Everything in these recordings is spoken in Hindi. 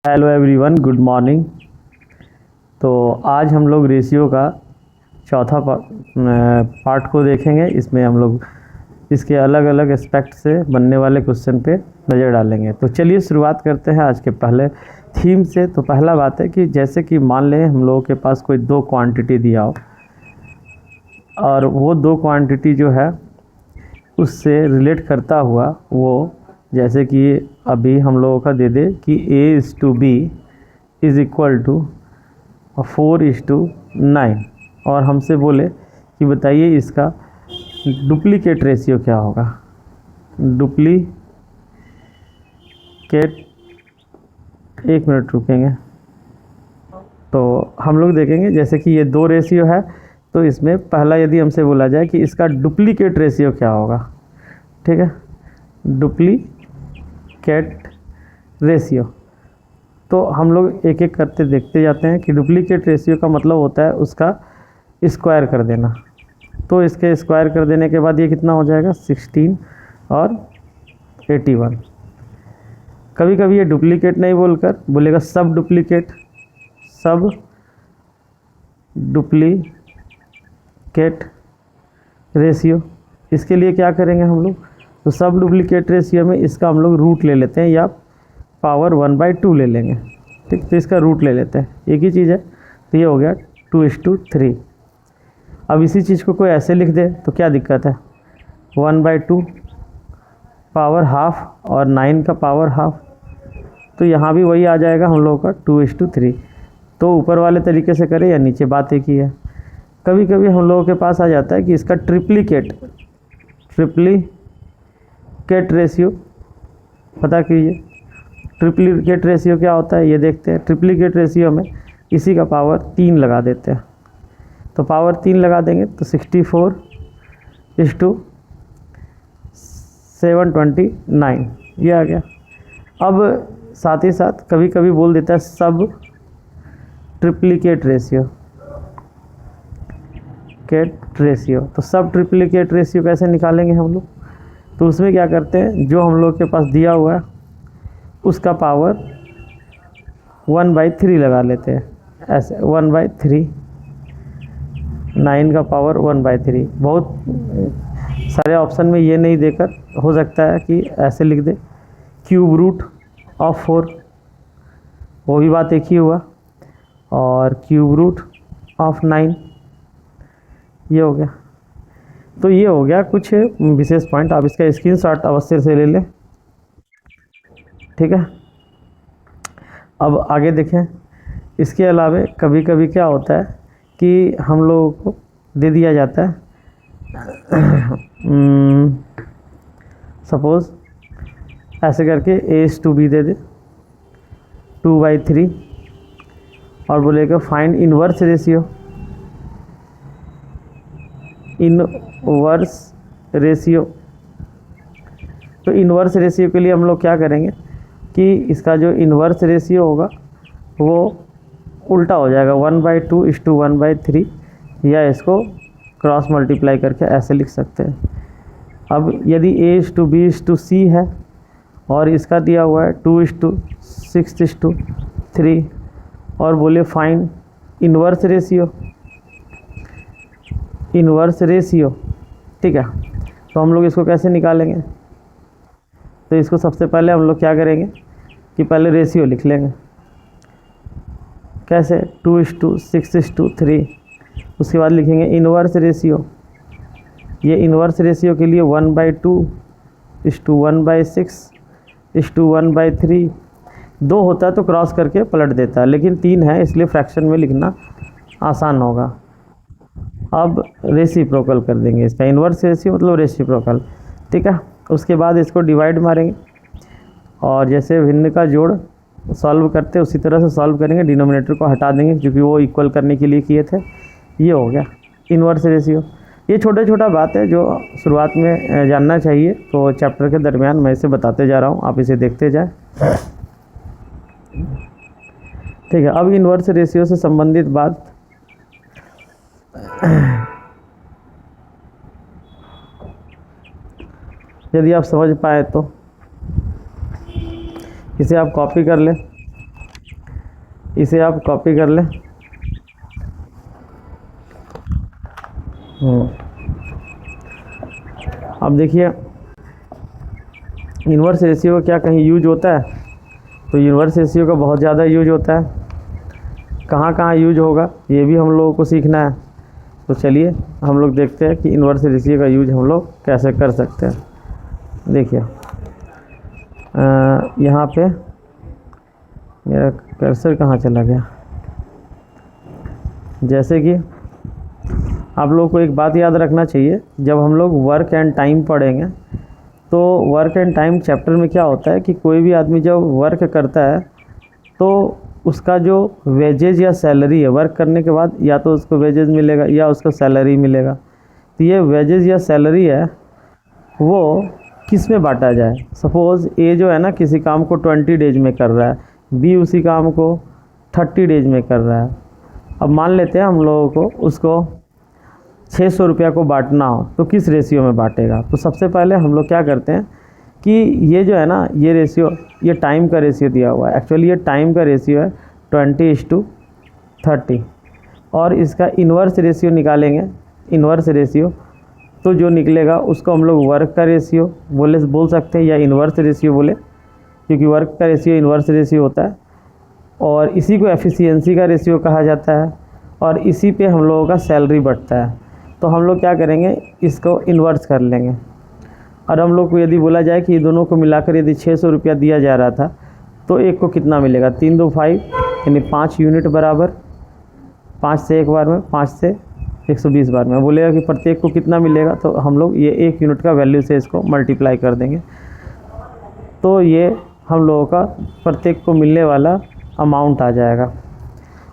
Hello everyone, good morning. तो आज हम लोग रेशियो का चौथा पार्ट को देखेंगे। इसमें हम लोग इसके अलग अलग एस्पेक्ट से बनने वाले क्वेश्चन पे नज़र डालेंगे। तो चलिए शुरुआत करते हैं आज के पहले थीम से। तो पहला बात है कि जैसे कि मान लें हम लोगों के पास कोई दो क्वांटिटी दिया हो और वो दो क्वांटिटी जो है उससे रिलेट करता हुआ वो जैसे कि अभी हम लोगों का दे दे कि A/B इज़ इक्वल टू 4:9 और हमसे बोले कि बताइए इसका डुप्लीकेट रेशियो क्या होगा। डुप्लीकेट, एक मिनट रुकेंगे। तो हम लोग देखेंगे जैसे कि ये दो रेशियो है, तो इसमें पहला यदि हमसे बोला जाए कि इसका डुप्लीकेट रेशियो क्या होगा, ठीक है, डुप्लीकेट रेशियो। तो हम लोग एक एक करते देखते जाते हैं कि डुप्लीकेट रेशियो का मतलब होता है उसका स्क्वायर कर देना। तो इसके स्क्वायर कर देने के बाद ये कितना हो जाएगा, 16 और 81। कभी कभी ये डुप्लीकेट नहीं बोलकर बोलेगा सब डुप्लीकेट, सब डुप्लीकेट रेशियो। इसके लिए क्या करेंगे हम लोग, तो सब डुप्लीकेट रेशियो में इसका हम लोग रूट ले लेते हैं या पावर 1/2 ले लेंगे, ठीक। तो इसका रूट ले लेते हैं, एक ही चीज़ है। तो ये हो गया 2:3। अब इसी चीज़ को कोई ऐसे लिख दे तो क्या दिक्कत है, 1/2 पावर हाफ और 9 का पावर हाफ। तो यहाँ भी वही आ जाएगा हम लोगों का 2:3। तो ऊपर वाले तरीके से करें या नीचे, बात एक ही है। कभी कभी हम लोगों के पास आ जाता है कि इसका ट्रिप्लीकेट रेशियो पता कीजिए। ट्रिप्लीकेट रेशियो क्या होता है ये देखते हैं। ट्रिप्लीकेट रेशियो में इसी का पावर 3 लगा देते हैं। तो पावर 3 लगा देंगे तो 64:729 ये आ गया। अब साथ ही साथ कभी कभी बोल देता है सब ट्रिप्लीकेट रेशियो। तो सब ट्रिप्लीकेट रेशियो कैसे निकालेंगे हम लोग, तो उसमें क्या करते हैं, जो हम लोग के पास दिया हुआ है उसका पावर 1/3 लगा लेते हैं ऐसे, 1/3, 9 का पावर 1/3। बहुत सारे ऑप्शन में ये नहीं देकर हो सकता है कि ऐसे लिख दे क्यूब रूट ऑफ 4, वो भी बात एक ही हुआ, और क्यूब रूट ऑफ 9 ये हो गया। तो ये हो गया कुछ विशेष पॉइंट। आप इसका स्क्रीनशॉट अवश्य से ले लें, ठीक है। अब आगे देखें। इसके अलावा कभी कभी क्या होता है कि हम लोगों को दे दिया जाता है सपोज़ ऐसे करके A/B दे दे 2/3 और बोलेगा फाइंड इनवर्स रेशियो। तो इनवर्स रेशियो के लिए हम लोग क्या करेंगे कि इसका जो इन्वर्स रेशियो होगा वो उल्टा हो जाएगा, 1/2:1/3, या इसको क्रॉस मल्टीप्लाई करके ऐसे लिख सकते हैं। अब यदि A/B/C है और इसका दिया हुआ है 2:6:3 और बोले फाइंड इन्वर्स रेशियो, ठीक है। तो हम लोग इसको कैसे निकालेंगे, तो इसको सबसे पहले हम लोग क्या करेंगे कि पहले रेशियो लिख लेंगे। कैसे, 2:6:3। उसके बाद लिखेंगे इन्वर्स रेशियो। ये इन्वर्स रेशियो के लिए 1/2:1/6:1/3। 2 होता है तो क्रॉस करके पलट देता है, लेकिन 3 है इसलिए फ्रैक्शन में लिखना आसान होगा। अब रेसिप्रोकल कर देंगे इसका, इन्वर्स रेशियो मतलब रेसिप्रोकल, ठीक है। उसके बाद इसको डिवाइड मारेंगे और जैसे भिन्न का जोड़ सॉल्व करते उसी तरह से सॉल्व करेंगे। डिनोमिनेटर को हटा देंगे क्योंकि वो इक्वल करने के लिए किए थे। ये हो गया इन्वर्स रेशियो। ये छोटा बात है जो शुरुआत में जानना चाहिए, तो चैप्टर के दरमियान मैं इसे बताते जा रहा हूँ, आप इसे देखते जाएं, ठीक है। अब इन्वर्स रेशियो से संबंधित बात यदि आप समझ पाए तो इसे आप कॉपी कर लें इसे आप कॉपी कर लें। अब देखिए इन्वर्स रेशियो का क्या कहीं यूज होता है? तो इन्वर्स रेशियो का बहुत ज़्यादा यूज होता है। कहाँ कहाँ यूज होगा ये भी हम लोगों को सीखना है। तो चलिए हम लोग देखते हैं कि इन्वर्स रेशियो का यूज हम लोग कैसे कर सकते हैं। देखिए यहाँ पे मेरा कर्सर कहाँ चला गया। जैसे कि आप लोगों को एक बात याद रखना चाहिए, जब हम लोग वर्क एंड टाइम पढ़ेंगे तो वर्क एंड टाइम चैप्टर में क्या होता है कि कोई भी आदमी जब वर्क करता है तो उसका जो वेजेज या सैलरी है, वर्क करने के बाद या तो उसको वेजेज मिलेगा या उसको सैलरी मिलेगा। तो ये वेजेज या सैलरी है वो किस में बांटा जाए। सपोज़ ए जो है ना किसी काम को 20 डेज में कर रहा है, बी उसी काम को 30 डेज में कर रहा है। अब मान लेते हैं हम लोगों को उसको 600 रुपया को बांटना हो तो किस रेशियो में बांटेगा। तो सबसे पहले हम लोग क्या करते हैं कि ये जो है ना ये रेशियो, ये टाइम का रेशियो दिया हुआ है। एक्चुअली ये टाइम का रेशियो है 20:30 और इसका इन्वर्स रेशियो निकालेंगे। इन्वर्स रेशियो तो जो निकलेगा उसको हम लोग वर्क का रेशियो बोल सकते हैं या इन्वर्स रेशियो बोले, क्योंकि वर्क का रेशियो इन्वर्स रेशियो होता है और इसी को एफिशिएंसी का रेशियो कहा जाता है और इसी पे हम लोगों का सैलरी बढ़ता है। तो हम लोग क्या करेंगे, इसको इन्वर्स कर लेंगे। और हम लोग को यदि बोला जाए कि ये दोनों को मिलाकर यदि 600 रुपया दिया जा रहा था तो एक को कितना मिलेगा, 3 2 5 यानी 5 यूनिट बराबर 5 से एक बार में 5 से 120 बार में बोलेगा कि प्रत्येक को कितना मिलेगा। तो हम लोग ये 1 यूनिट का वैल्यू से इसको मल्टीप्लाई कर देंगे तो ये हम लोगों का प्रत्येक को मिलने वाला अमाउंट आ जाएगा।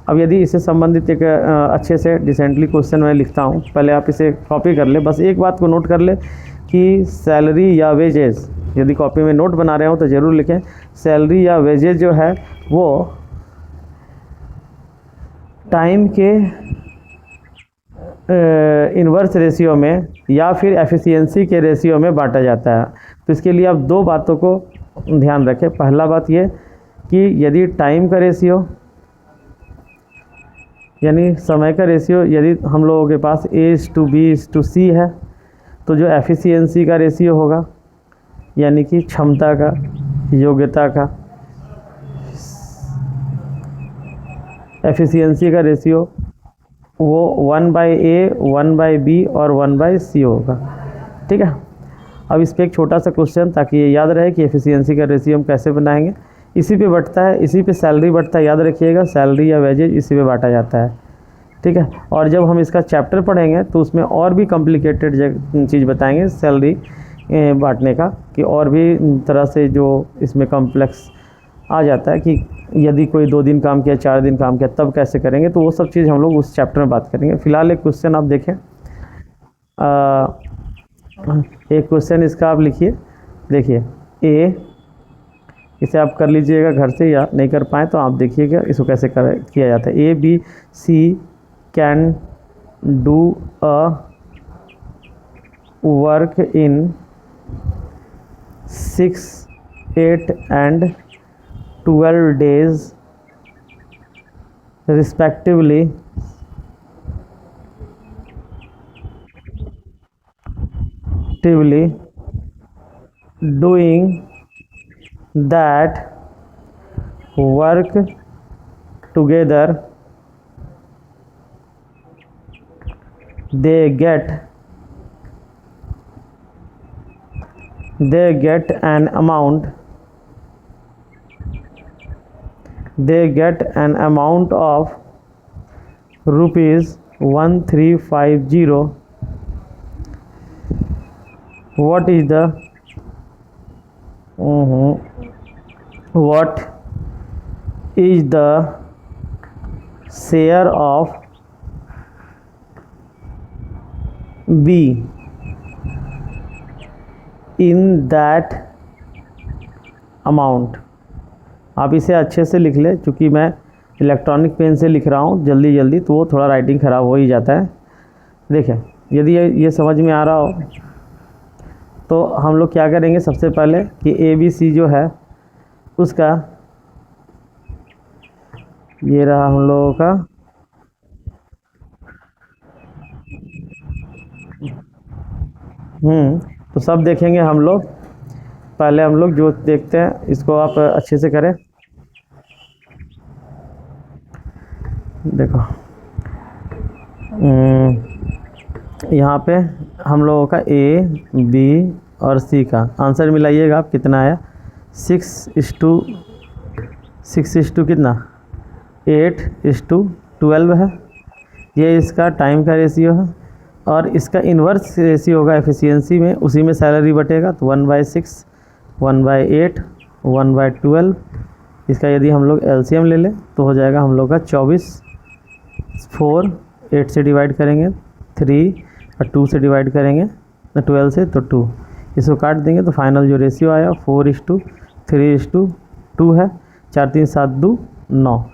अब यदि इससे संबंधित एक अच्छे से डिसेंटली क्वेश्चन मैं लिखता हूँ, पहले आप इसे कॉपी कर ले। बस एक बात को नोट कर ले कि सैलरी या वेजेस, यदि कॉपी में नोट बना रहे हो तो ज़रूर लिखें, सैलरी या वेजेस जो है वो टाइम के इन्वर्स रेशियो में या फिर एफिशिएंसी के रेशियो में बांटा जाता है। तो इसके लिए आप दो बातों को ध्यान रखें। पहला बात ये कि यदि टाइम का रेशियो यानी समय का रेशियो यदि हम लोगों के पास A/B/C है तो जो एफिशिएंसी का रेशियो होगा यानी कि क्षमता का, योग्यता का, एफिशिएंसी का रेशियो वो 1/A, 1/B और 1/C होगा। ठीक है। अब इस पर एक छोटा सा क्वेश्चन ताकि ये याद रहे कि एफिशिएंसी का रेशियो हम कैसे बनाएंगे। इसी पे बढ़ता है, इसी पे सैलरी बढ़ता है, याद रखिएगा सैलरी या वेजेज इसी पे बांटा जाता है। ठीक है। और जब हम इसका चैप्टर पढ़ेंगे तो उसमें और भी कॉम्प्लिकेटेड चीज़ बताएंगे सैलरी बांटने का, कि और भी तरह से जो इसमें कॉम्प्लेक्स आ जाता है कि यदि कोई 2 दिन काम किया, 4 दिन काम किया तब कैसे करेंगे। तो वो सब चीज़ हम लोग उस चैप्टर में बात करेंगे। फ़िलहाल एक क्वेश्चन आप देखें, एक क्वेश्चन इसका आप लिखिए। देखिए ए, इसे आप कर लीजिएगा घर से या नहीं कर पाएँ तो आप देखिएगा इसको कैसे किया जाता है। ABC can do a work in 6, 8 and 12 days respectively doing that work together they get an amount of rupees 1350. What is the share of B in that amount? आप इसे अच्छे से लिख ले, चूँकि मैं इलेक्ट्रॉनिक पेन से लिख रहा हूँ जल्दी तो वो थोड़ा राइटिंग ख़राब हो ही जाता है। देखिए यदि ये समझ में आ रहा हो तो हम लोग क्या करेंगे, सबसे पहले कि ABC जो है उसका ये रहा हम लोगों का। तो सब देखेंगे हम लोग। पहले हम लोग जो देखते हैं इसको आप अच्छे से करें। देखो यहाँ पे हम लोगों का ए बी और सी का आंसर मिलाइएगा आप कितना आया। 6:6 कितना 8:12 है। ये इसका टाइम का रेशियो है और इसका इन्वर्स रेशियो होगा एफिशिएंसी में, उसी में सैलरी बटेगा तो 1/6 1/8 1/12। इसका यदि हम लोग एलसीएम ले लें तो हो जाएगा हम लोग का 24। 4 8 से डिवाइड करेंगे, 3 और 2 से डिवाइड करेंगे तो 12 से तो 2, इसको काट देंगे तो फाइनल जो रेशियो आया 4:3:2 है। 4 3 7 2 9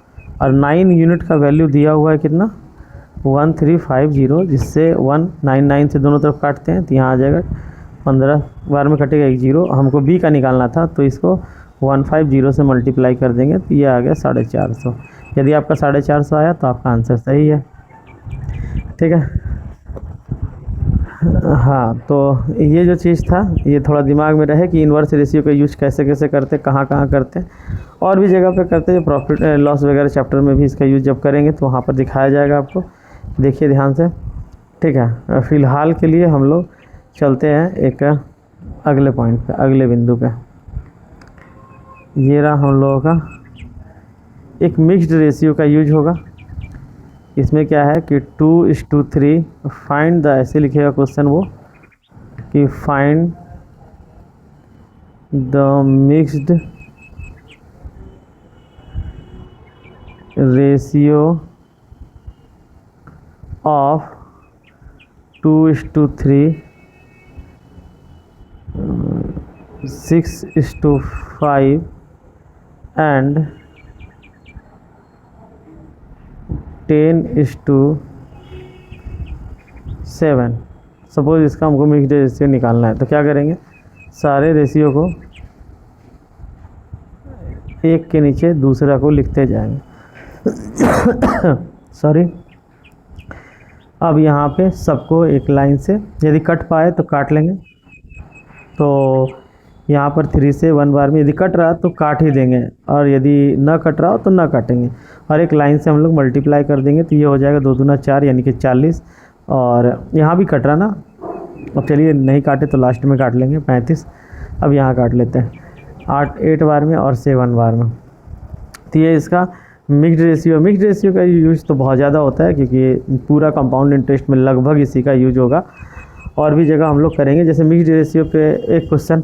और 9 यूनिट का वैल्यू दिया हुआ है कितना 1350, जिससे 199 से दोनों तरफ काटते हैं तो यहाँ आ जाएगा 15 बार में कटेगा 1 0। हमको बी का निकालना था तो इसको 150 से मल्टीप्लाई कर देंगे तो ये आ गया 450। यदि आपका 450 आया तो आपका आंसर सही है। ठीक है। हाँ, तो ये जो चीज़ था ये थोड़ा दिमाग में रहे कि इन्वर्स रेशियो का यूज कैसे कैसे करते, कहाँ कहाँ करते हैं, और भी जगह पे करते हैं। प्रॉफिट लॉस वगैरह चैप्टर में भी इसका यूज जब करेंगे तो वहाँ पर दिखाया जाएगा आपको। देखिए ध्यान से। ठीक है, फ़िलहाल के लिए हम लोग चलते हैं एक अगले पॉइंट पे, अगले बिंदु पे। ये रहा हम लोगों का एक मिक्स्ड रेशियो का यूज होगा। इसमें क्या है कि 2:3 फाइंड द, ऐसे लिखेगा क्वेश्चन वो कि find the mixed ratio of 2:3 6:5 and 10:7। Suppose इसका हमको मिक्स्ड रेशियो निकालना है तो क्या करेंगे, सारे रेशियो को एक के नीचे दूसरा को लिखते जाएंगे। सॉरी। अब यहाँ पे सबको एक लाइन से यदि कट पाए तो काट लेंगे। तो यहाँ पर 3 से 1 बार में यदि कट रहा तो काट ही देंगे, और यदि न कट रहा हो तो ना काटेंगे, और एक लाइन से हम लोग मल्टीप्लाई कर देंगे तो ये हो जाएगा 2 दूना 4 यानी कि 40। और यहाँ भी कट रहा ना, अब चलिए नहीं काटे तो लास्ट में काट लेंगे 35। अब यहाँ काट लेते हैं 8 बार में और 7 बार में। तो ये इसका मिक्स्ड रेशियो। मिक्स्ड रेशियो का यूज तो बहुत ज़्यादा होता है क्योंकि पूरा कंपाउंड इंटरेस्ट में लगभग इसी का यूज होगा, और भी जगह हम लोग करेंगे। जैसे मिक्स्ड रेशियो पे एक क्वेश्चन,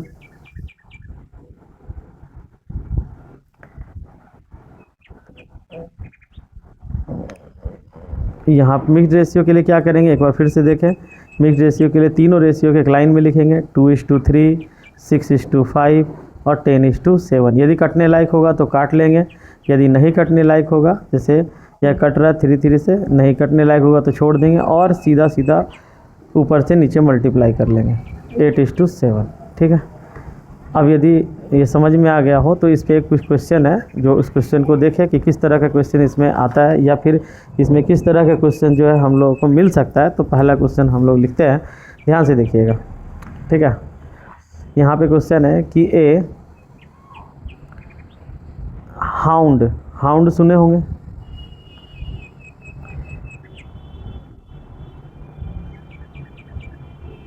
यहाँ मिक्स्ड रेशियो के लिए क्या करेंगे एक बार फिर से देखें। मिक्स्ड रेशियो के लिए तीनों रेशियो के एक लाइन में लिखेंगे 2:3 6:5 और 10:7। यदि कटने लायक होगा तो काट लेंगे, यदि नहीं कटने लायक होगा, जैसे यह कट रहा है 3 से, नहीं कटने लायक होगा तो छोड़ देंगे और सीधा सीधा ऊपर से नीचे मल्टीप्लाई कर लेंगे 8:7। ठीक है। अब यदि ये समझ में आ गया हो तो इस पे कुछ क्वेश्चन है, जो उस क्वेश्चन को देखें कि किस तरह का क्वेश्चन इसमें आता है या फिर इसमें किस तरह का क्वेश्चन जो है हम लोगों को मिल सकता है। तो पहला क्वेश्चन हम लोग लिखते हैं, ध्यान से देखिएगा। ठीक है। यहाँ पे क्वेश्चन है कि ए हाउंड, हाउंड सुने होंगे,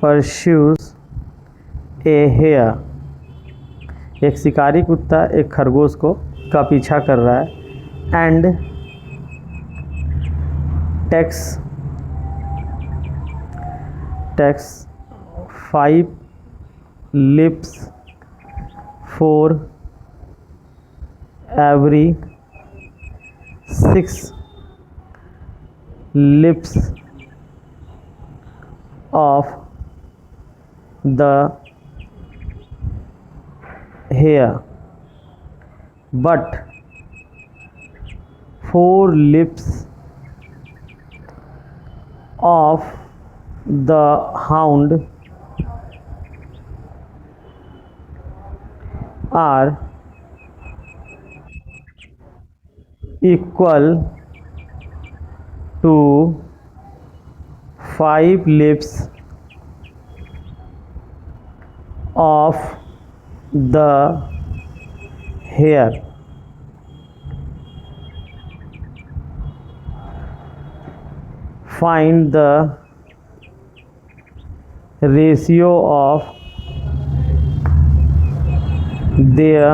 परस्यूज ए हेयर, एक शिकारी कुत्ता एक खरगोश का पीछा कर रहा है, and takes 5 lips for every 6 lips of the hair, but 4 lips of the hound are equal to 5 lips of the hair. Find the ratio of their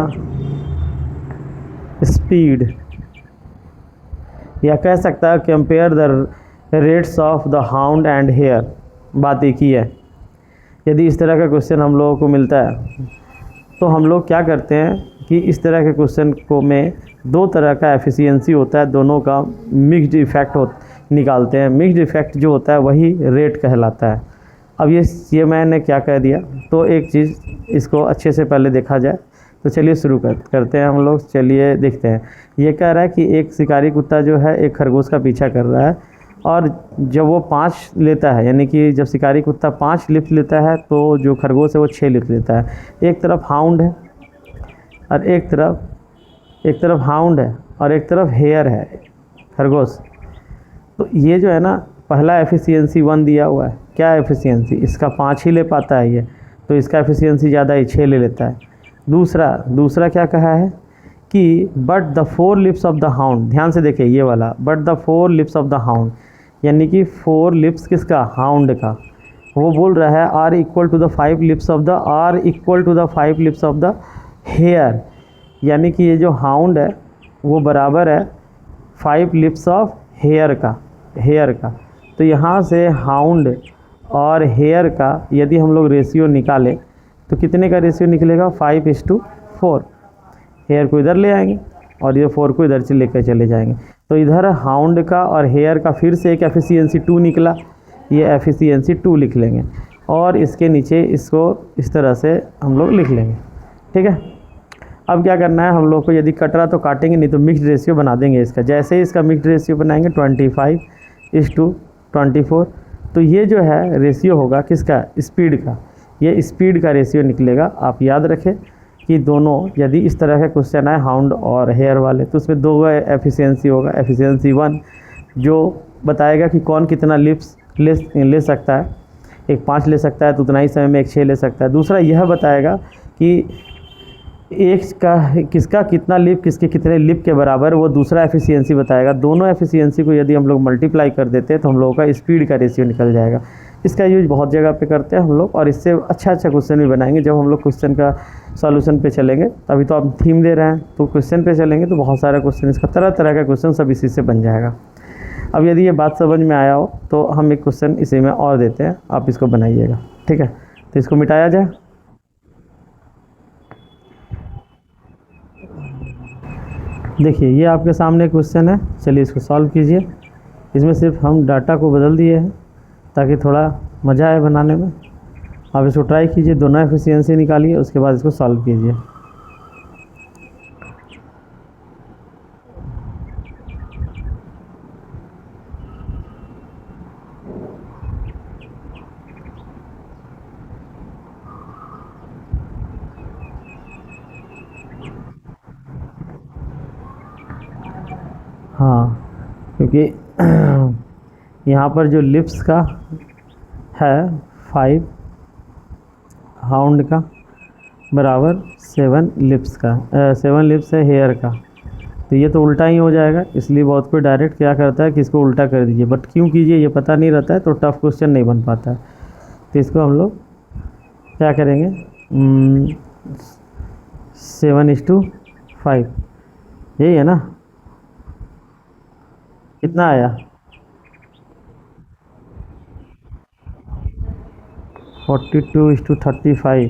speed, या कह सकता है compare the rates of the hound and hare. बात एक ही है। यदि इस तरह का क्वेश्चन हम लोगों को मिलता है तो हम लोग क्या करते हैं कि इस तरह के क्वेश्चन को में दो तरह का एफिशिएंसी होता है, दोनों का मिक्स्ड इफ़ेक्ट निकालते हैं। मिक्स्ड इफ़ेक्ट जो होता है वही रेट कहलाता है। अब ये मैंने क्या कह दिया, तो एक चीज़ इसको अच्छे से पहले देखा जाए। तो चलिए शुरू करते हैं हम लोग। चलिए देखते हैं। ये कह रहा है कि एक शिकारी कुत्ता जो है एक खरगोश का पीछा कर रहा है, और जब वो 5 लेता है, यानी कि जब शिकारी कुत्ता 5 लिफ्ट लेता है तो जो खरगोश है वो 6 लिफ्ट लेता है। एक तरफ हाउंड है और एक तरफ हाउंड है और एक तरफ हेयर है, खरगोश। तो ये जो है ना, पहला एफिशिएंसी 1 दिया हुआ है। क्या एफिशिएंसी? इसका 5 ही ले पाता है ये, तो इसका एफिशिएंसी ज़्यादा ही 6 ले लेता है। दूसरा क्या कहा है कि but the 4 lips of the hound, ध्यान से देखिए ये वाला, but the 4 lips of the hound, यानी कि 4 लिप्स किसका? हाउंड का। वो बोल रहा है are equal to the 5 lips of the hare, यानी कि ये जो हाउंड है वो बराबर है 5 लिप्स ऑफ हेयर का। तो यहाँ से हाउंड और हेयर का यदि हम लोग रेशियो निकालें तो कितने का रेशियो निकलेगा? 5:4। हेयर को इधर ले आएंगे और ये 4 को इधर से लेकर चले जाएंगे। तो इधर हाउंड का और हेयर का फिर से एक एफिशिएंसी 2 निकला, ये एफिशिएंसी 2 लिख लेंगे और इसके नीचे इसको इस तरह से हम लोग लिख लेंगे। ठीक है। अब क्या करना है हम लोग को, यदि कट रहा तो काटेंगे, नहीं तो मिक्स्ड रेशियो बना देंगे इसका। जैसे ही इसका मिक्स्ड रेशियो बनाएंगे 25:24, तो ये जो है रेशियो होगा किसका? स्पीड का। ये स्पीड का रेशियो निकलेगा। आप याद रखें कि दोनों, यदि इस तरह के क्वेश्चन आए हाउंड और हेयर वाले, तो उसमें 2 एफिशिएंसी होगा। एफिशिएंसी 1 जो बताएगा कि कौन कितना लिप्स ले सकता है। एक 5 ले सकता है तो उतना ही समय में एक 6 ले सकता है। दूसरा यह बताएगा कि एक का किसका कितना लिप, किसके कितने लिप के बराबर, वो दूसरा एफिशिएंसी बताएगा। दोनों एफिशिएंसी को यदि हम लोग मल्टीप्लाई कर देते हैं तो हम लोगों का स्पीड का रेशियो निकल जाएगा। इसका यूज बहुत जगह पे करते हैं हम लोग, और इससे अच्छा क्वेश्चन भी बनाएंगे। जब हम लोग क्वेश्चन का सॉल्यूशन पे चलेंगे, अभी तो आप थीम दे रहे हैं, तो क्वेश्चन पे चलेंगे तो बहुत सारा क्वेश्चन, इसका तरह तरह का क्वेश्चन सब इसी से बन जाएगा। अब यदि ये बात समझ में आया हो तो हम एक क्वेश्चन इसी में और देते हैं, आप इसको बनाइएगा। ठीक है, तो इसको मिटाया जाए। देखिए ये आपके सामने क्वेश्चन है, चलिए इसको सॉल्व कीजिए। इसमें सिर्फ हम डाटा को बदल दिए हैं ताकि थोड़ा मज़ा आए बनाने में। आप इसको ट्राई कीजिए, दोनों एफिशिएंसी निकालिए, उसके बाद इसको सॉल्व कीजिए। हाँ, क्योंकि यहाँ पर जो लिप्स का है 5, हाउंड का बराबर 7 लिप्स का, 7 लिप्स है हेयर का, तो ये तो उल्टा ही हो जाएगा। इसलिए बहुत कोई डायरेक्ट क्या करता है कि इसको उल्टा कर दीजिए, बट क्यों कीजिए ये पता नहीं रहता है तो टफ क्वेश्चन नहीं बन पाता है। तो इसको हम लोग क्या करेंगे, 7:5, यही है ना? कितना आया? 42:35।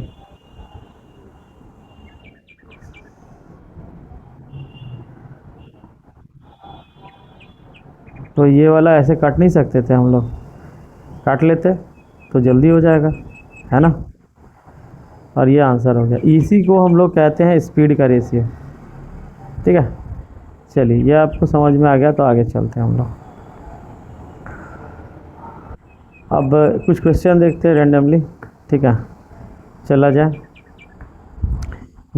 तो ये वाला ऐसे काट नहीं सकते थे हम लोग, काट लेते तो जल्दी हो जाएगा, है ना? और ये आंसर हो गया। इसी को हम लोग कहते हैं स्पीड का रेशियो। ठीक है, चलिए ये आपको समझ में आ गया तो आगे चलते हैं हम लोग। अब कुछ क्वेश्चन देखते हैं रैंडमली। ठीक है, चला जाए।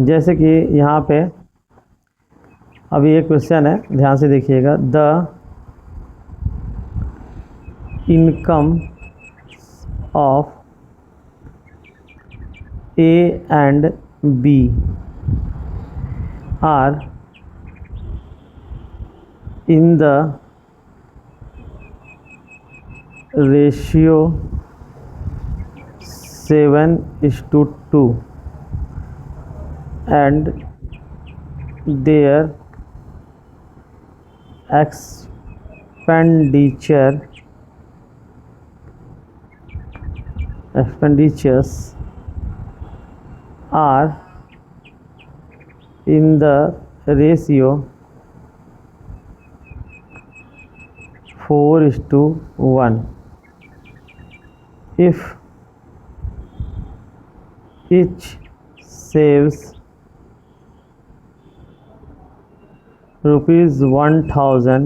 जैसे कि यहाँ पे अभी एक क्वेश्चन है, ध्यान से देखिएगा। The income of A and B are in the ratio 7:2 and their expenditures are in the ratio 4:1. If each saves rupees 1000,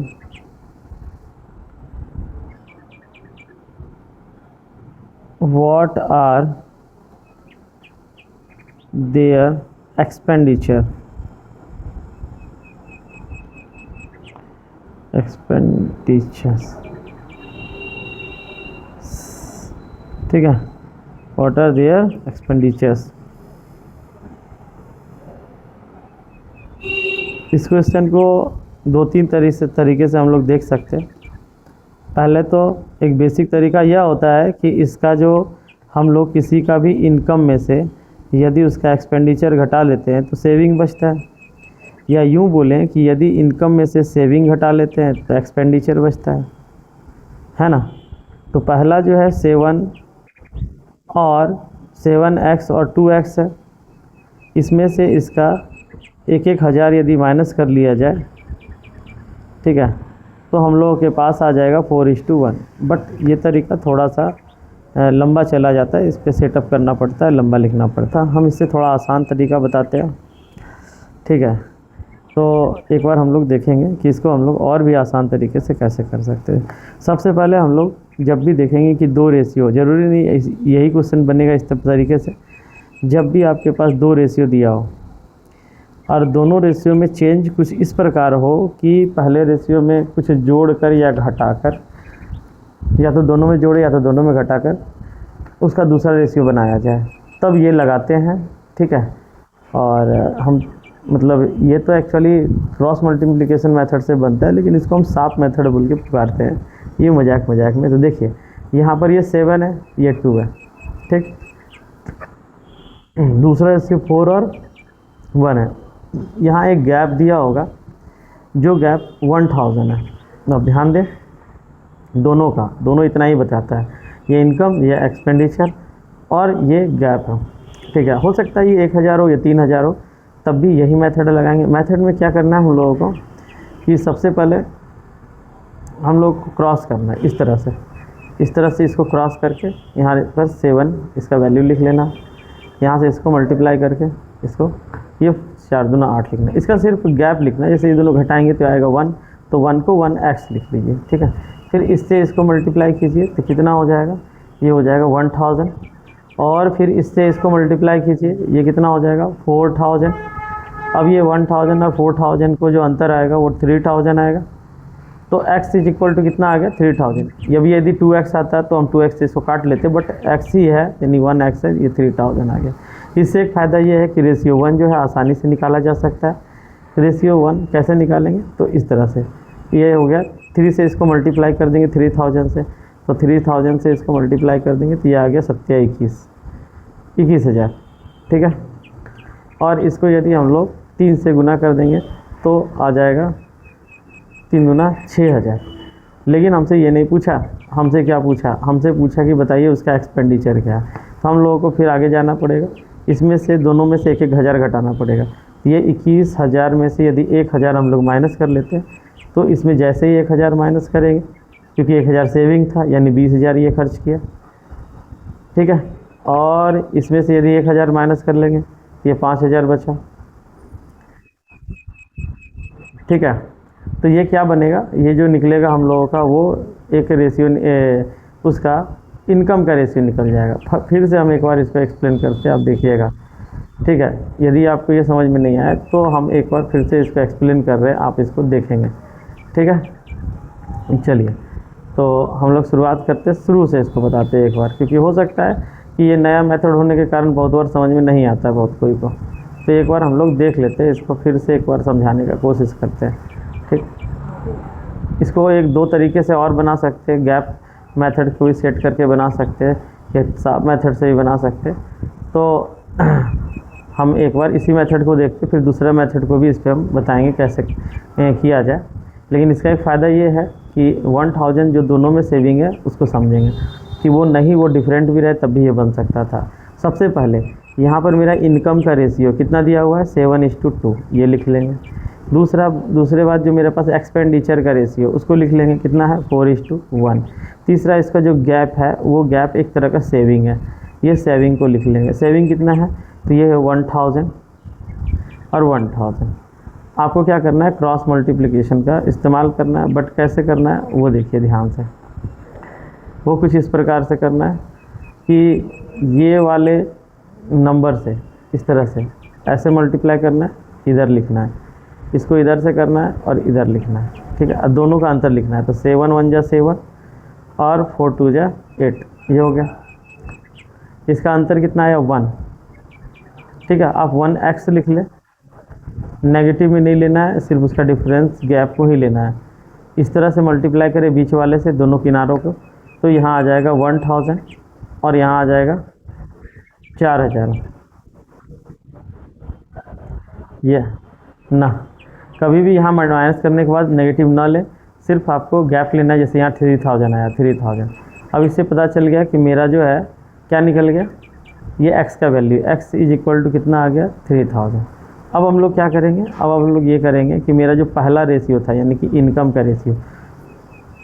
what are their expenditures? ठीक है, what are their expenditures? इस क्वेश्चन को दो तीन तरीके से हम लोग देख सकते हैं। पहले तो एक बेसिक तरीका यह होता है कि इसका जो हम लोग किसी का भी इनकम में से यदि उसका एक्सपेंडिचर घटा लेते हैं तो सेविंग बचता है, या यूँ बोलें कि यदि इनकम में से सेविंग घटा लेते हैं तो एक्सपेंडिचर बचता है ना। तो पहला जो है 7 और 7x और 2x है, इसमें से इसका 1,000 यदि माइनस कर लिया जाए, ठीक है, तो हम लोगों के पास आ जाएगा 4:1। बट ये तरीका थोड़ा सा लंबा चला जाता है, इस पर सेटअप करना पड़ता है, लंबा लिखना पड़ता है। हम इससे थोड़ा आसान तरीका बताते हैं, ठीक है। तो एक बार हम लोग देखेंगे कि इसको हम लोग और भी आसान तरीके से कैसे कर सकते हैं। सबसे पहले हम लोग जब भी देखेंगे कि दो रेशियो, ज़रूरी नहीं यही क्वेश्चन बनेगा इस तरीके से, जब भी आपके पास दो रेशियो दिया हो और दोनों रेशियो में चेंज कुछ इस प्रकार हो कि पहले रेशियो में कुछ जोड़कर या घटाकर, या तो दोनों में जोड़े या तो दोनों में घटाकर उसका दूसरा रेशियो बनाया जाए, तब ये लगाते हैं, ठीक है। और हम मतलब ये तो एक्चुअली क्रॉस मल्टीप्लिकेशन मेथड से बनता है, लेकिन इसको हम साफ मेथड बोल के पुकारते हैं, ये मजाक में। तो देखिए यहाँ पर ये 7 है, ये 2 है, ठीक। दूसरा रेशियो 4 और 1 है। यहाँ एक गैप दिया होगा, जो गैप 1000 है। अब ध्यान दें, दोनों इतना ही बताता है, ये इनकम, ये एक्सपेंडिचर और ये गैप है, ठीक है। हो सकता है ये 1000 हो या 3000 हो, तब भी यही मेथड लगाएंगे। मेथड में क्या करना है हम लोगों को कि सबसे पहले हम लोग को क्रॉस करना है इस तरह से इसको क्रॉस करके यहाँ पर 7 इसका वैल्यू लिख लेना, यहाँ से इसको मल्टीप्लाई करके इसको ये 4 दूना 8 लिखना। इसका सिर्फ गैप लिखना है, जैसे ये दोनों घटाएंगे तो आएगा 1, तो 1 को 1x लिख लीजिए, ठीक है। फिर इससे इसको मल्टीप्लाई कीजिए तो कितना हो जाएगा, ये हो जाएगा 1000, और फिर इससे इसको मल्टीप्लाई कीजिए, ये कितना हो जाएगा 4000। अब ये 1000 और 4000 को जो अंतर आएगा वो 3000 आएगा, तो x इज इक्वल टू कितना आ गया 3000। जब यदि 2x आता है तो हम 2x से इसको काट लेते हैं, बट x ही है यानी 1x है, ये 3000 आ गया। इससे एक फ़ायदा ये है कि रेशियो 1 जो है आसानी से निकाला जा सकता है। रेशियो 1 कैसे निकालेंगे, तो इस तरह से, ये हो गया 3 से इसको मल्टीप्लाई कर देंगे 3000 से, तो 3000 से इसको मल्टीप्लाई कर देंगे तो ये आ गया 21,000, ठीक है। और इसको यदि हम लोग 3 से गुना कर देंगे तो आ जाएगा 3 दूना 6000। लेकिन हमसे ये नहीं पूछा, हमसे क्या पूछा, हमसे पूछा कि बताइए उसका एक्सपेंडिचर क्या है। तो हम लोगों को फिर आगे जाना पड़ेगा, इसमें से दोनों में से 1,000 घटाना पड़ेगा। ये 21,000 में से यदि 1,000 हम लोग माइनस कर लेते हैं, तो इसमें जैसे ही 1,000 माइनस करेंगे, क्योंकि 1,000 सेविंग था यानी 20,000 ये खर्च किया, ठीक है। और इसमें से यदि 1,000 माइनस कर लेंगे, ये 5,000 बचा, ठीक है। तो ये क्या बनेगा, ये जो निकलेगा हम लोगों का वो एक रेशियो उसका इनकम का रेशियो निकल जाएगा। फिर से हम एक बार इसको एक्सप्लेन करते हैं, आप देखिएगा। ठीक है। यदि आपको ये समझ में नहीं आया तो हम एक बार फिर से इसको एक्सप्लेन कर रहे हैं, आप इसको देखेंगे। ठीक है, चलिए तो हम लोग शुरुआत करते हैं, शुरू से इसको बताते हैं एक बार, क्योंकि हो सकता है कि ये नया मेथड होने के कारण बहुत बार समझ में नहीं आता है बहुत कोई को। तो एक बार हम लोग देख लेते हैं इसको, फिर से एक बार समझाने का कोशिश करते हैं। ठीक, इसको एक दो तरीके से और बना सकते हैं, गैप मेथड को भी सेट करके बना सकते हैं, या साफ मेथड से भी बना सकते हैं। तो हम एक बार इसी मेथड को देखते फिर दूसरा मेथड को भी इस पर हम बताएंगे कैसे किया जाए। लेकिन इसका एक फ़ायदा ये है कि 1000 जो दोनों में सेविंग है उसको समझेंगे कि वो नहीं, वो डिफरेंट भी रहे तब भी ये बन सकता था। सबसे पहले यहाँ पर मेरा इनकम का रेशियो कितना दिया हुआ है, 7:2, ये लिख लेंगे। दूसरे बात जो मेरे पास एक्सपेंडिचर का रेशियो उसको लिख लेंगे, कितना है, 4:1। तीसरा इसका जो गैप है वो गैप एक तरह का सेविंग है, ये सेविंग को लिख लेंगे। सेविंग कितना है, तो ये है 1000 और 1000। आपको क्या करना है, क्रॉस मल्टीप्लिकेशन का इस्तेमाल करना है, बट कैसे करना है वो देखिए ध्यान से। वो कुछ इस प्रकार से करना है कि ये वाले नंबर से इस तरह से ऐसे मल्टीप्लाई करना है, इधर लिखना है, इसको इधर से करना है और इधर लिखना है। ठीक है, दोनों का अंतर लिखना है। तो 7 1 जा 7 और 4 2 जा 8, ये हो गया। इसका अंतर कितना है, 1। ठीक है, आप 1x लिख लें, नेगेटिव में नहीं लेना है, सिर्फ उसका डिफरेंस गैप को ही लेना है। इस तरह से मल्टीप्लाई करें बीच वाले से दोनों किनारों को, तो यहाँ आ जाएगा 1000 और यहाँ आ जाएगा 4000। ये ना, कभी भी यहाँ माइनस करने के बाद नेगेटिव ना ले, सिर्फ आपको गैप लेना है। जैसे यहाँ 3000 आया, 3000। अब इससे पता चल गया कि मेरा जो है क्या निकल गया, ये x का value, x is equal to कितना आ गया, 3000। अब हम लोग क्या करेंगे, अब हम लोग ये करेंगे कि मेरा जो पहला रेशियो था यानी कि इनकम का रेशियो,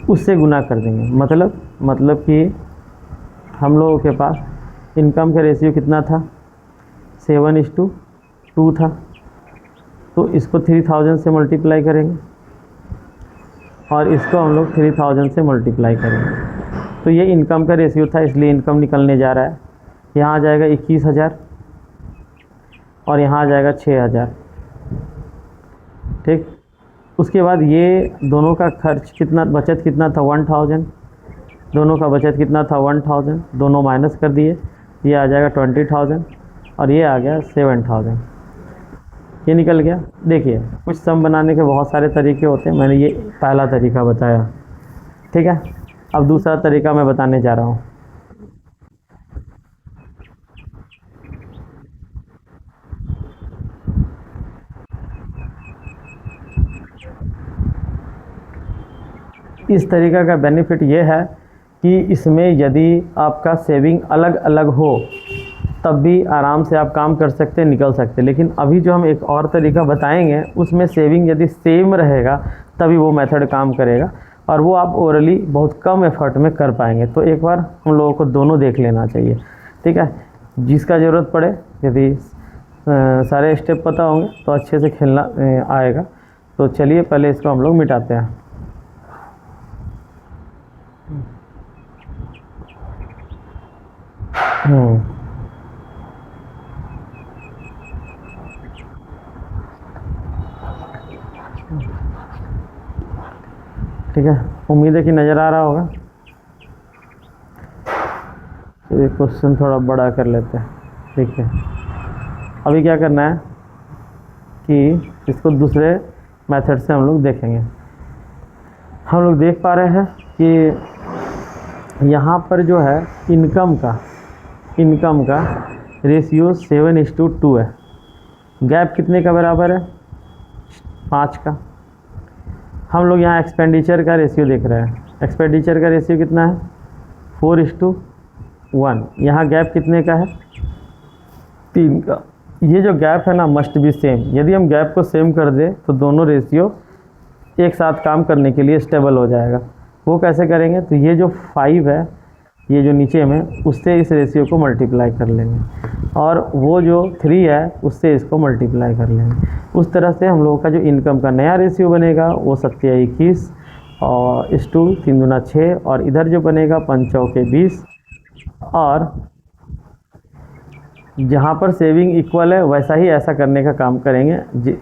उससे गुना कर देंगे। मतलब कि हम लोगों के पास इनकम का रेशियो कितना था, 7:2 था, तो इसको 3000 से मल्टीप्लाई करेंगे और इसको हम लोग 3000 से मल्टीप्लाई करेंगे। तो ये इनकम का रेशियो था, इसलिए इनकम निकलने जा रहा है। यहाँ आ जाएगा 21000 और यहाँ आ जाएगा 6000। ठीक, उसके बाद ये दोनों का खर्च कितना, बचत कितना था, 1000। दोनों का बचत कितना था, 1000, दोनों माइनस कर दिए, ये आ जाएगा 20000 और ये आ गया 7000। ये निकल गया। देखिए कुछ सम बनाने के बहुत सारे तरीके होते हैं, मैंने ये पहला तरीका बताया। ठीक है, अब दूसरा तरीका मैं बताने जा रहा हूँ। इस तरीका का बेनिफिट ये है कि इसमें यदि आपका सेविंग अलग अलग हो तब भी आराम से आप काम कर सकते हैं, निकल सकते हैं। लेकिन अभी जो हम एक और तरीका बताएंगे उसमें सेविंग यदि सेम रहेगा तभी वो मेथड काम करेगा और वो आप ओरली बहुत कम एफर्ट में कर पाएंगे। तो एक बार हम लोगों को दोनों देख लेना चाहिए। ठीक है, जिसका ज़रूरत पड़े, यदि सारे स्टेप पता होंगे तो अच्छे से खेलना आएगा। तो चलिए पहले इसको हम लोग मिटाते हैं। ठीक है, उम्मीद है कि नज़र आ रहा होगा। तो ये क्वेश्चन थोड़ा बड़ा कर लेते हैं। ठीक है, अभी क्या करना है कि इसको दूसरे मेथड से हम लोग देखेंगे। हम लोग देख पा रहे हैं कि यहाँ पर जो है इनकम का रेशियो 7:2 है। गैप कितने का बराबर है, 5 का। हम लोग यहाँ एक्सपेंडिचर का रेशियो देख रहे हैं। एक्सपेंडिचर का रेशियो कितना है, 4:1। यहाँ गैप कितने का है, 3 का। ये जो गैप है ना मस्ट बी सेम। यदि हम गैप को सेम कर दें तो दोनों रेशियो एक साथ काम करने के लिए स्टेबल हो जाएगा। वो कैसे करेंगे, तो ये जो 5 है, ये जो नीचे में, उससे इस रेशियो को मल्टीप्लाई कर लेंगे और वो जो 3 है उससे इसको मल्टीप्लाई कर लेंगे। उस तरह से हम लोगों का जो इनकम का नया रेशियो बनेगा वो 7:21 और 3 दूना 6 और इधर जो बनेगा 5 चौके 20 और जहाँ पर सेविंग इक्वल है वैसा ही ऐसा करने का काम करेंगे जी।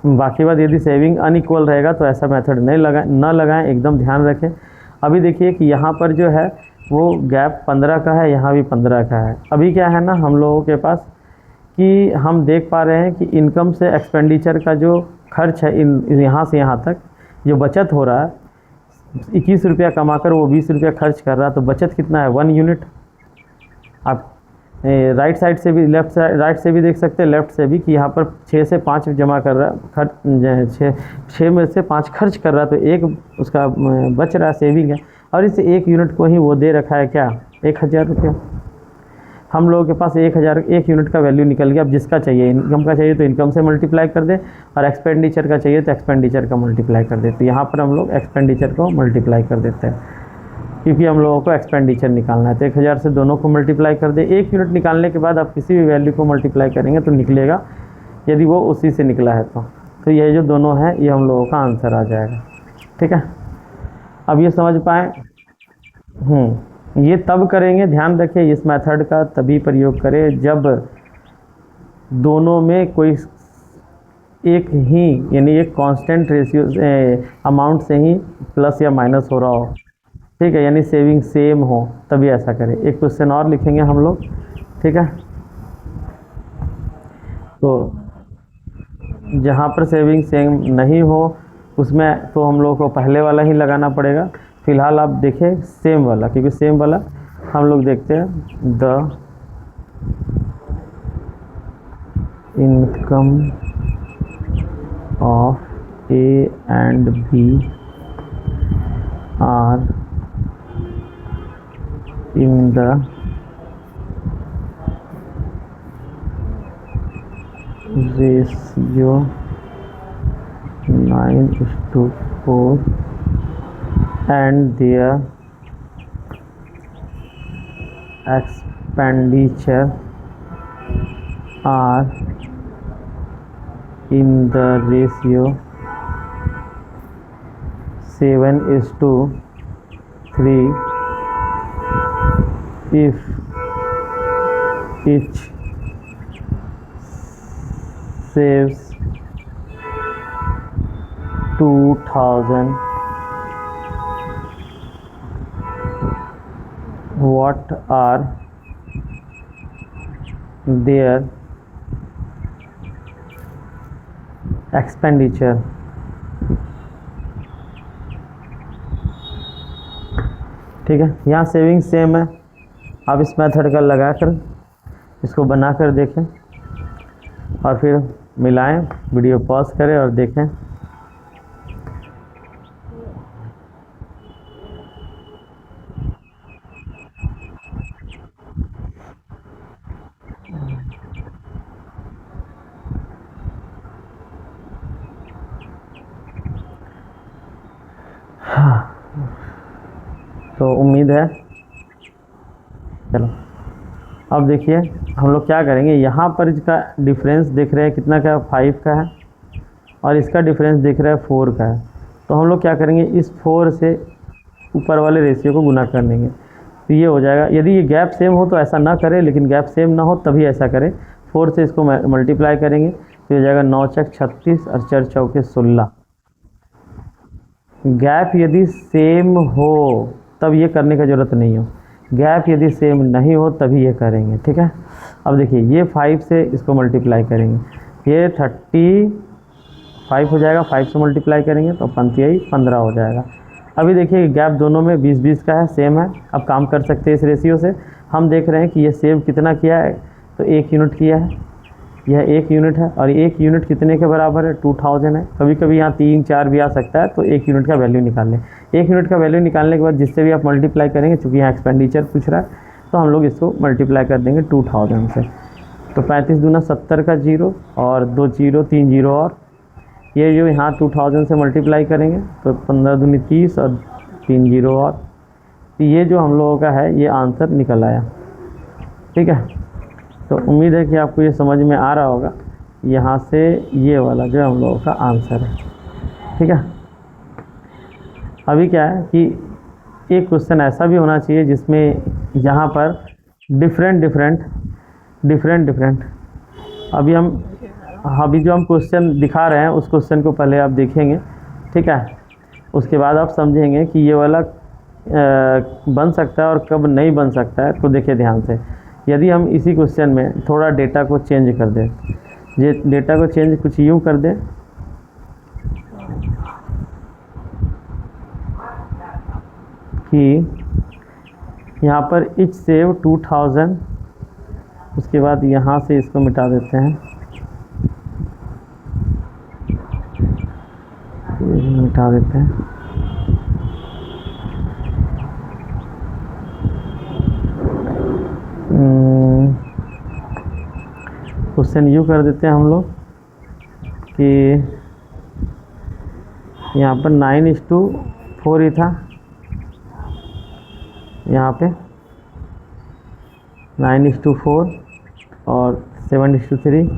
बाकी बात यदि सेविंग अनइक्वल रहेगा तो ऐसा मेथड नहीं लगाएं, एकदम ध्यान रखें। अभी देखिए कि यहाँ पर जो है वो गैप 15 का है, यहाँ भी 15 का है। अभी क्या है ना हम लोगों के पास कि हम देख पा रहे हैं कि इनकम से एक्सपेंडिचर का जो खर्च है यहाँ से यहाँ तक जो बचत हो रहा है, 21 रुपया कमाकर वो 20 रुपया खर्च कर रहा है, तो बचत कितना है 1 यूनिट। आप राइट साइड से भी राइट से भी देख सकते हैं, लेफ़्ट से भी, कि यहाँ पर 6 से 5 जमा कर रहा है, 6 में से 5 खर्च कर रहा है, तो एक उसका बच रहा है, सेविंग है। और इस 1 यूनिट को ही वो दे रखा है क्या, 1000 रुपया। हम लोगों के पास 1 यूनिट का वैल्यू निकल गया। अब जिसका चाहिए, इनकम का चाहिए तो इनकम से मल्टीप्लाई कर दे, और एक्सपेंडिचर का चाहिए तो एक्सपेंडिचर का मल्टीप्लाई कर दे। तो यहाँ पर हम लोग एक्सपेंडिचर को मल्टीप्लाई कर देते हैं, क्योंकि हम लोगों को एक्सपेंडिचर निकालना है। तो 1000 से दोनों को मल्टीप्लाई कर दे। 1 यूनिट निकालने के बाद आप किसी भी वैल्यू को मल्टीप्लाई करेंगे तो निकलेगा, यदि वो उसी से निकला है तो ये जो दोनों है ये हम लोगों का आंसर आ जाएगा। ठीक है, अब ये समझ पाए। ये तब करेंगे, ध्यान रखें इस मेथड का तभी प्रयोग करें जब दोनों में कोई एक ही, यानी एक कांस्टेंट रेशियो अमाउंट से ही प्लस या माइनस हो रहा हो। ठीक है, यानी सेविंग सेम हो, तभी ऐसा करें। एक क्वेश्चन और लिखेंगे हम लोग। ठीक है, तो जहाँ पर सेविंग सेम नहीं हो उसमें तो हम लोग को पहले वाला ही लगाना पड़ेगा। फिलहाल आप देखें सेम वाला, क्योंकि सेम वाला हम लोग देखते हैं। The income of A and B are in the ratio 9:4 and their expenditure are in the ratio 7:3 if each saves 2000, what are their expenditure? ठीक है, यहाँ सेविंग सेम है। आप इस मेथड का लगाकर इसको बनाकर देखें और फिर मिलाएं। वीडियो पॉज करें और देखें। तो उम्मीद है, चलो अब देखिए हम लोग क्या करेंगे। यहाँ पर इसका डिफरेंस देख रहे हैं कितना का, 5 का है, और इसका डिफरेंस देख रहा है 4 का है। तो हम लोग क्या करेंगे, इस 4 से ऊपर वाले रेशियो को गुना कर देंगे, तो ये हो जाएगा। यदि ये गैप सेम हो तो ऐसा ना करें, लेकिन गैप सेम ना हो तभी ऐसा करें। 4 से इसको मल्टीप्लाई करेंगे तो हो जाएगा 9 चक 36 और 4 चौके 16। गैप यदि सेम हो तब ये करने की ज़रूरत नहीं हो, गैप यदि सेम नहीं हो तभी ये करेंगे। ठीक है, अब देखिए ये 5 से इसको मल्टीप्लाई करेंगे, ये 35 हो जाएगा। 5 से मल्टीप्लाई करेंगे तो 15 हो जाएगा। अभी देखिए गैप दोनों में 20-20 का है, सेम है। अब काम कर सकते हैं इस रेशियो से। हम देख रहे हैं कि ये सेव कितना किया है, तो 1 यूनिट किया है। यह 1 यूनिट है, और 1 यूनिट कितने के बराबर है, 2000 है। कभी कभी यहाँ 3-4 भी आ सकता है, तो 1 यूनिट का वैल्यू निकाल लें। 1 यूनिट का वैल्यू निकालने के बाद जिससे भी आप मल्टीप्लाई करेंगे, चूँकि यहाँ एक्सपेंडिचर पूछ रहा है, तो हम लोग इसको मल्टीप्लाई कर देंगे 2000 से। तो 35 दूना 70 का 0 और 2 0 3 0, और ये जो यहाँ 2000 से मल्टीप्लाई करेंगे तो 15 दूनी 30 और 3 0 और। तो ये जो हम लोगों का है ये आंसर निकल आया। ठीक है, तो उम्मीद है कि आपको ये समझ में आ रहा होगा। यहाँ से ये वाला जो हम लोगों का आंसर है। ठीक है, अभी क्या है कि एक क्वेश्चन ऐसा भी होना चाहिए जिसमें यहाँ पर डिफरेंट डिफरेंट। अभी जो हम क्वेश्चन दिखा रहे हैं उस क्वेश्चन को पहले आप देखेंगे, ठीक है। उसके बाद आप समझेंगे कि ये वाला बन सकता है और कब नहीं बन सकता है। तो देखिए ध्यान से, यदि हम इसी क्वेश्चन में थोड़ा डेटा को चेंज कर दें, ये डेटा को चेंज कुछ यूँ कर दें कि यहाँ पर इच सेव 2000, उसके बाद यहाँ से इसको मिटा देते हैं, मिटा देते हैं। क्वेश्चन यूँ कर देते हैं हम लोग कि यहाँ पर 9:4 ही था, यहाँ पे 9:4 और 7:3।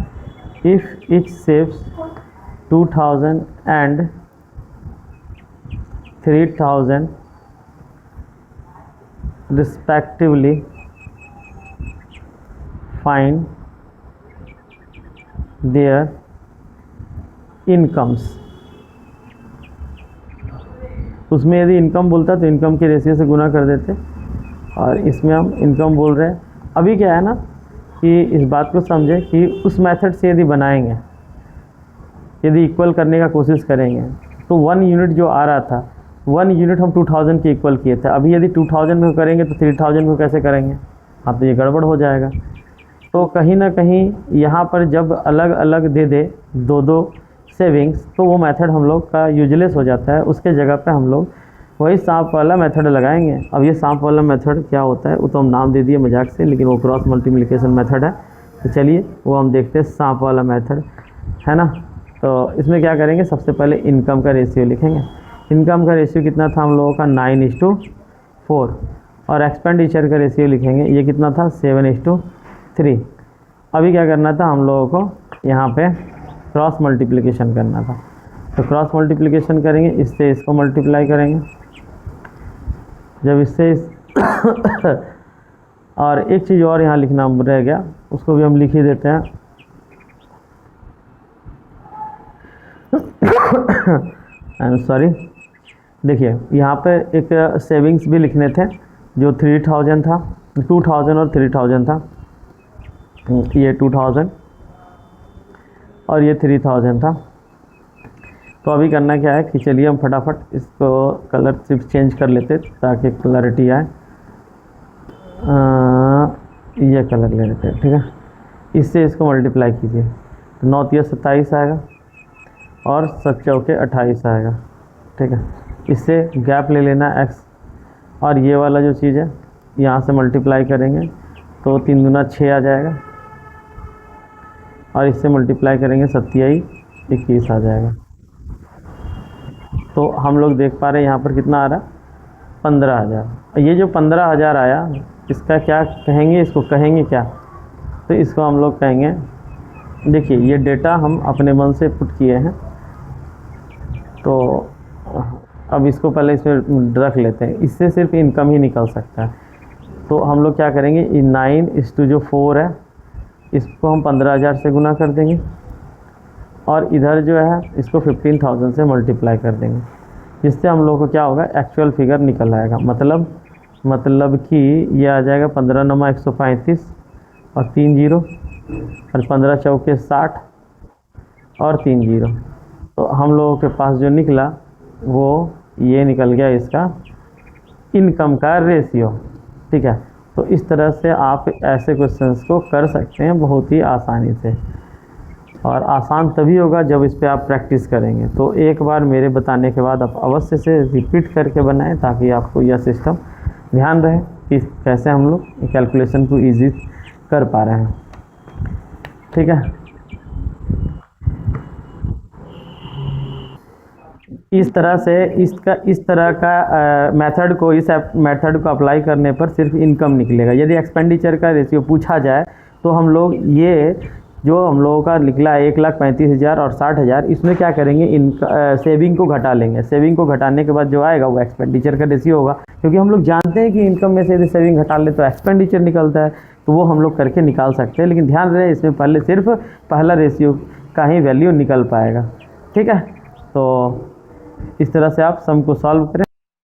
If etch saves 2000 and 3000 respectively, find their incomes। उसमें यदि इनकम बोलता तो इनकम के रेशियो से गुना कर देते, और इसमें हम इनकम बोल रहे हैं। अभी क्या है ना कि इस बात को समझे कि उस मेथड से यदि बनाएंगे, यदि इक्वल करने का कोशिश करेंगे तो 1 यूनिट जो आ रहा था, 1 यूनिट हम 2000 के इक्वल किए थे। अभी यदि 2000 को करेंगे तो 3000 को कैसे करेंगे? हाँ, तो ये गड़बड़ हो जाएगा। तो कहीं ना कहीं यहाँ पर जब अलग अलग दे दे दो सेविंग्स, तो वो मेथड हम लोग का यूजलेस हो जाता है। उसके जगह पे हम लोग वही सांप वाला मेथड लगाएंगे। अब ये सांप वाला मेथड क्या होता है वो तो हम नाम दे दिए मजाक से, लेकिन वो क्रॉस मल्टीप्लिकेशन मेथड है। तो चलिए वो हम देखते हैं, सांप वाला मेथड है ना। तो इसमें क्या करेंगे, सबसे पहले इनकम का रेशियो लिखेंगे। इनकम का रेशियो कितना था हम लोगों का? 9:4। और एक्सपेंडिचर का रेशियो लिखेंगे, ये कितना था? 7:3। अभी क्या करना था हम लोगों को? यहाँ पे क्रॉस मल्टीप्लिकेशन करना था। तो क्रॉस मल्टीप्लिकेशन करेंगे, इससे इसको मल्टीप्लाई करेंगे। जब इससे और एक चीज़ और यहाँ लिखना रह गया, उसको भी हम लिख ही देते हैं। I am sorry. देखिए यहाँ पे एक सेविंग्स भी लिखने थे जो 3000 था, 2000 और 3000 था। ये 2000 और ये 3000 था। तो अभी करना क्या है कि चलिए हम फटाफट इसको कलर सिर्फ चेंज कर लेते ताकि क्लैरिटी आए। ये कलर ले लेते हैं, ठीक है। इससे इसको मल्टीप्लाई कीजिए, तो 9 × 27 आएगा और 7 × 28 आएगा, ठीक है। इससे गैप ले लेना x, और ये वाला जो चीज़ है यहाँ से मल्टीप्लाई करेंगे तो 3 दूना 6 आ जाएगा, और इससे मल्टीप्लाई करेंगे 27 21 आ जाएगा। तो हम लोग देख पा रहे हैं यहाँ पर कितना आ रहा है? 15,000। ये जो 15,000 आया, इसका क्या कहेंगे? इसको कहेंगे क्या? तो इसको हम लोग कहेंगे, देखिए ये डेटा हम अपने मन से पुट किए हैं, तो अब इसको पहले इसमें रख लेते हैं। इससे सिर्फ इनकम ही निकल सकता है। तो हम लोग क्या करेंगे, 9:4 है, इसको हम 15,000 से गुना कर देंगे, और इधर जो है इसको 15,000 से मल्टीप्लाई कर देंगे, जिससे हम लोग को क्या होगा? एक्चुअल फिगर निकल आएगा। मतलब कि ये आ जाएगा 15 × 9 = 135 और 3 0, और 15 × 4 = 60 और 3 0। तो हम लोगों के पास जो निकला वो ये निकल गया, इसका इनकम का रेशियो, ठीक है। तो इस तरह से आप ऐसे क्वेश्चंस को कर सकते हैं बहुत ही आसानी से, और आसान तभी होगा जब इस पर आप प्रैक्टिस करेंगे। तो एक बार मेरे बताने के बाद आप अवश्य से रिपीट करके बनाएं, ताकि आपको यह सिस्टम ध्यान रहे कि कैसे हम लोग कैलकुलेशन को ईजी कर पा रहे हैं, ठीक है। इस तरह से इस तरह का मेथड को, इस मेथड को अप्लाई करने पर सिर्फ इनकम निकलेगा। यदि एक्सपेंडिचर का रेशियो पूछा जाए तो हम लोग ये जो हम लोगों का निकला 1,35,000 और 60,000, इसमें क्या करेंगे? सेविंग को घटा लेंगे। सेविंग को घटाने के बाद जो आएगा वो एक्सपेंडिचर का रेशियो होगा, क्योंकि हम लोग जानते हैं कि इनकम में से यदि सेविंग घटा ले तो एक्सपेंडिचर निकलता है। तो वो हम लोग करके निकाल सकते हैं, लेकिन ध्यान रहे इसमें पहले सिर्फ पहला रेशियो का ही वैल्यू निकल पाएगा। ठीक है, तो इस तरह से आप सम को सॉल्व करें।